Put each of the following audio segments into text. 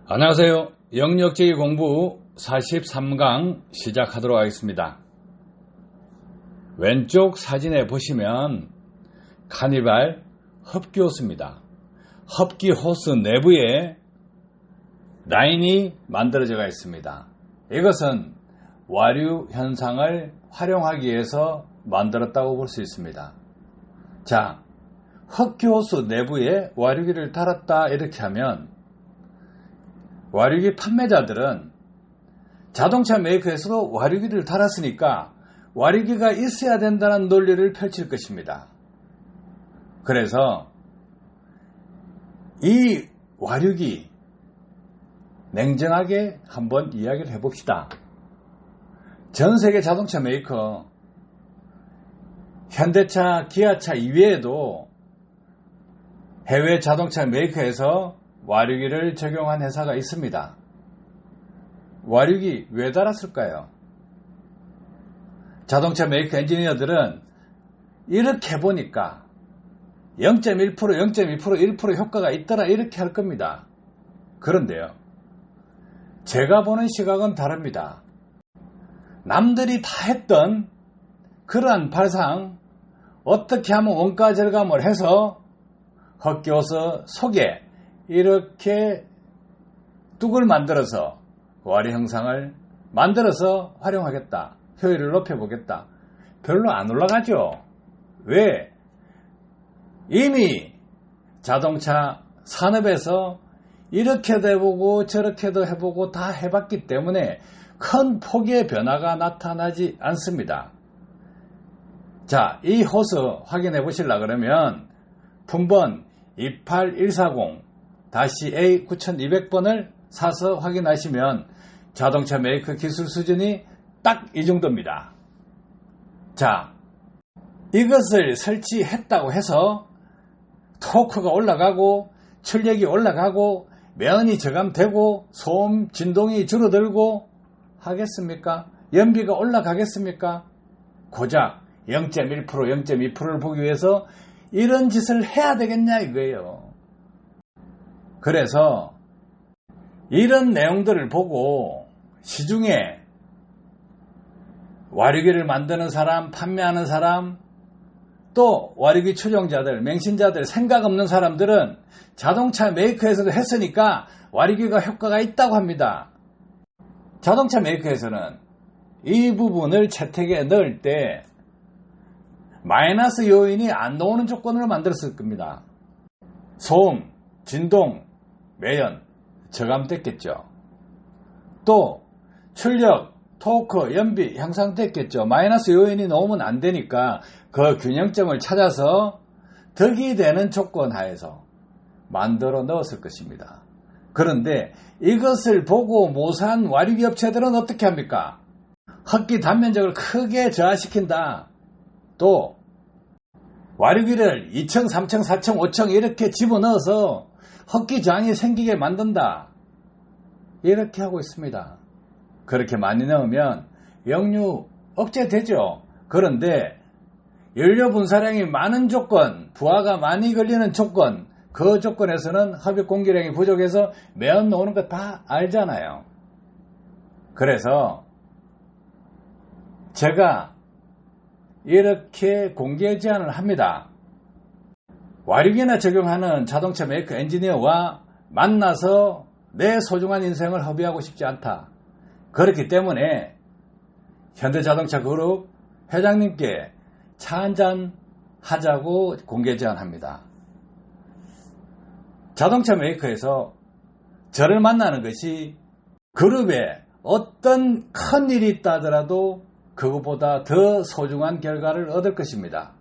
안녕하세요. 영역제기 공부 43강 시작하도록 하겠습니다. 왼쪽 사진에 보시면 카니발 흡기 호스입니다. 흡기 호스 내부에 라인이 만들어져 있습니다. 이것은 와류 현상을 활용하기 위해서 만들었다고 볼 수 있습니다. 자, 흡기 호스 내부에 와류기를 달았다 이렇게 하면 와류기 판매자들은 자동차 메이커에서도 와류기를 달았으니까 와류기가 있어야 된다는 논리를 펼칠 것입니다. 그래서 이 와류기 냉정하게 한번 이야기를 해봅시다. 전 세계 자동차 메이커 현대차, 기아차 이외에도 해외 자동차 메이커에서 와류기를 적용한 회사가 있습니다. 와류기 왜 달았을까요? 자동차 메이커 엔지니어들은 이렇게 해보니까 0.1%, 0.2%, 1% 효과가 있더라 이렇게 할 겁니다. 그런데요, 제가 보는 시각은 다릅니다. 남들이 다 했던 그러한 발상, 어떻게 하면 원가 절감을 해서 흡기호스 속에 이렇게 뚝을 만들어서 와류 형상을 만들어서 활용하겠다, 효율을 높여보겠다, 별로 안 올라가죠. 왜? 이미 자동차 산업에서 이렇게도 해보고 저렇게도 해보고 다 해봤기 때문에 큰 폭의 변화가 나타나지 않습니다. 자, 이 호스 확인해 보시려 그러면 품번 28140-A9200번을 사서 확인하시면 자동차 메이커 기술 수준이 딱 이 정도입니다. 자, 이것을 설치했다고 해서 토크가 올라가고 출력이 올라가고 면이 저감되고 소음 진동이 줄어들고 하겠습니까? 연비가 올라가겠습니까? 고작 0.1%, 0.2%를 보기 위해서 이런 짓을 해야 되겠냐 이거예요. 그래서 이런 내용들을 보고 시중에 와류기를 만드는 사람, 판매하는 사람, 또 와류기 추종자들, 맹신자들, 생각 없는 사람들은 자동차 메이커에서도 했으니까 와류기가 효과가 있다고 합니다. 자동차 메이커에서는 이 부분을 채택에 넣을 때 마이너스 요인이 안 나오는 조건으로 만들었을 겁니다. 소음, 진동, 매연, 저감됐겠죠. 또 출력, 토크, 연비 향상됐겠죠. 마이너스 요인이 나오면 안 되니까 그 균형점을 찾아서 덕이 되는 조건 하에서 만들어 넣었을 것입니다. 그런데 이것을 보고 모사한 와류기 업체들은 어떻게 합니까? 흡기 단면적을 크게 저하시킨다. 또 와류기를 2층, 3층, 4층, 5층 이렇게 집어넣어서 흡기 저항이 생기게 만든다. 이렇게 하고 있습니다. 그렇게 많이 넣으면 역류 억제되죠. 그런데 연료 분사량이 많은 조건, 부하가 많이 걸리는 조건, 그 조건에서는 흡입 공기량이 부족해서 매연 나오는 거 다 알잖아요. 그래서 제가 이렇게 공개 제안을 합니다. 와류기나 적용하는 자동차 메이커 엔지니어와 만나서 내 소중한 인생을 허비하고 싶지 않다. 그렇기 때문에 현대자동차 그룹 회장님께 차 한잔 하자고 공개 제안합니다. 자동차 메이커에서 저를 만나는 것이 그룹에 어떤 큰 일이 있다 하더라도 그것보다 더 소중한 결과를 얻을 것입니다.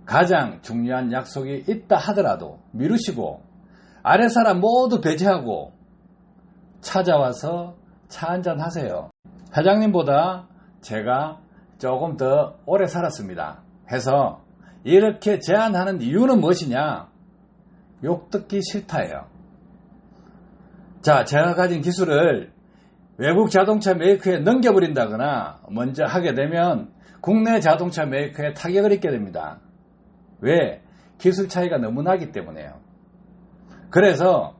가장 중요한 약속이 있다 하더라도 미루시고 아래 사람 모두 배제하고 찾아와서 차 한잔 하세요. 회장님보다 제가 조금 더 오래 살았습니다. 해서 이렇게 제안하는 이유는 무엇이냐? 욕 듣기 싫다예요. 자, 제가 가진 기술을 외국 자동차 메이커에 넘겨버린다거나 먼저 하게 되면 국내 자동차 메이커에 타격을 입게 됩니다. 왜? 기술 차이가 너무 나기 때문에요. 그래서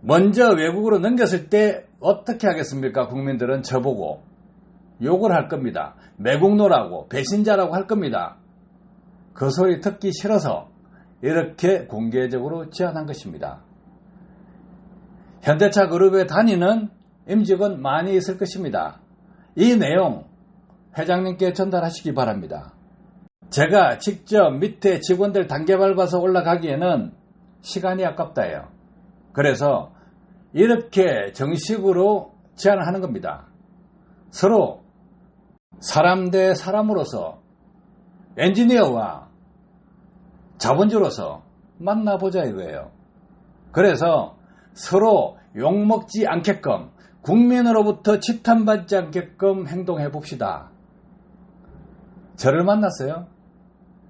먼저 외국으로 넘겼을 때 어떻게 하겠습니까? 국민들은 저보고 욕을 할 겁니다. 매국노라고 배신자라고 할 겁니다. 그 소리 듣기 싫어서 이렇게 공개적으로 제안한 것입니다. 현대차 그룹에 다니는 임직원 많이 있을 것입니다. 이 내용 회장님께 전달하시기 바랍니다. 제가 직접 밑에 직원들 단계 밟아서 올라가기에는 시간이 아깝다예요. 그래서 이렇게 정식으로 제안을 하는 겁니다. 서로 사람 대 사람으로서 엔지니어와 자본주로서 만나보자 이거예요. 그래서 서로 욕먹지 않게끔 국민으로부터 지탄받지 않게끔 행동해 봅시다. 저를 만났어요.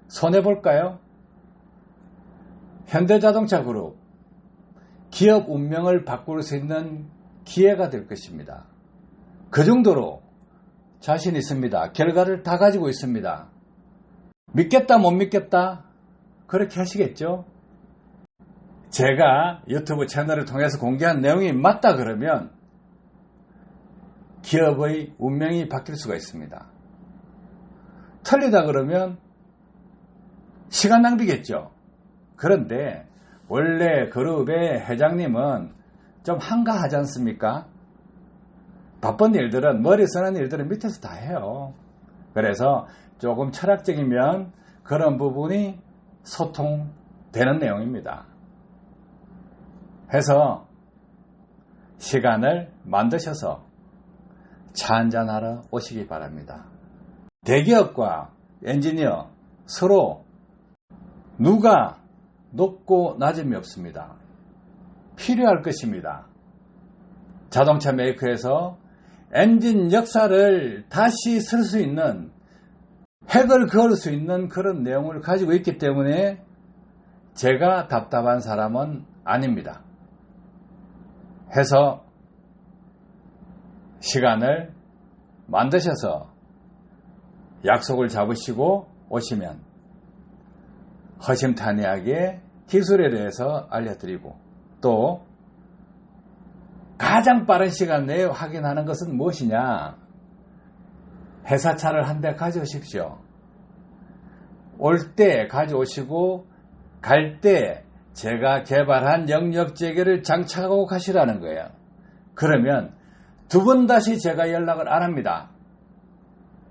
손해볼까요? 현대자동차 그룹 기업 운명을 바꿀 수 있는 기회가 될 것입니다. 그 정도로 자신 있습니다. 결과를 다 가지고 있습니다. 믿겠다 못 믿겠다 그렇게 하시겠죠? 제가 유튜브 채널을 통해서 공개한 내용이 맞다 그러면 기업의 운명이 바뀔 수가 있습니다. 틀리다 그러면 시간 낭비겠죠. 그런데 원래 그룹의 회장님은 좀 한가하지 않습니까? 바쁜 일들은, 머리 쓰는 일들은 밑에서 다 해요. 그래서 조금 철학적이면 그런 부분이 소통되는 내용입니다. 해서 시간을 만드셔서 차 한잔하러 오시기 바랍니다. 대기업과 엔지니어 서로 누가 높고 낮음이 없습니다. 필요할 것입니다. 자동차 메이커에서 엔진 역사를 다시 쓸 수 있는, 획을 그을 수 있는 그런 내용을 가지고 있기 때문에 제가 답답한 사람은 아닙니다. 해서 시간을 만드셔서 약속을 잡으시고 오시면 허심탄회하게 기술에 대해서 알려드리고, 또 가장 빠른 시간 내에 확인하는 것은 무엇이냐? 회사차를 한 대 가져오십시오. 올 때 가져오시고 갈 때 제가 개발한 영역재개를 장착하고 가시라는 거예요. 그러면 두 번 다시 제가 연락을 안 합니다.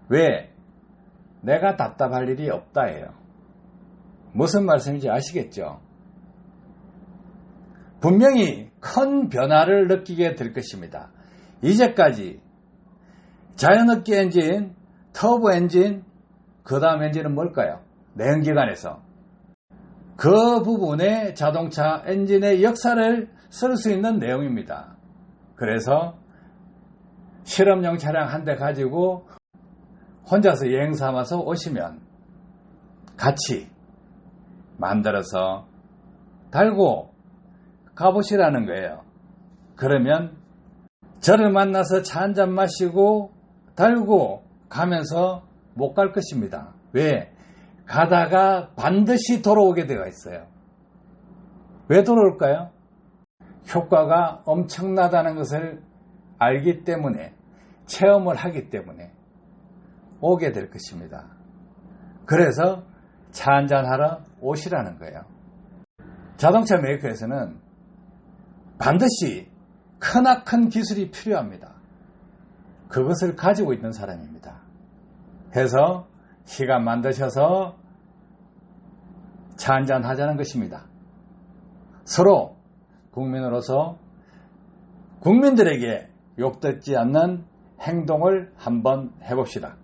왜? 내가 답답할 일이 없다예요. 무슨 말씀인지 아시겠죠? 분명히 큰 변화를 느끼게 될 것입니다. 이제까지 자연흡기 엔진, 터보 엔진, 그 다음 엔진은 뭘까요? 내연기관에서 그 부분의 자동차 엔진의 역사를 쓸 수 있는 내용입니다. 그래서 실험용 차량 한 대 가지고 혼자서 여행 삼아서 오시면 같이 만들어서 달고 가보시라는 거예요. 그러면 저를 만나서 차 한잔 마시고 달고 가면서 못 갈 것입니다. 왜? 가다가 반드시 돌아오게 되어 있어요. 왜 돌아올까요? 효과가 엄청나다는 것을 알기 때문에, 체험을 하기 때문에 오게 될 것입니다. 그래서 차 한잔 하러 오시라는 거예요. 자동차 메이커에서는 반드시 크나큰 기술이 필요합니다. 그것을 가지고 있는 사람입니다. 해서 시간 만드셔서 차 한잔 하자는 것입니다. 서로 국민으로서 국민들에게 욕듣지 않는 행동을 한번 해봅시다.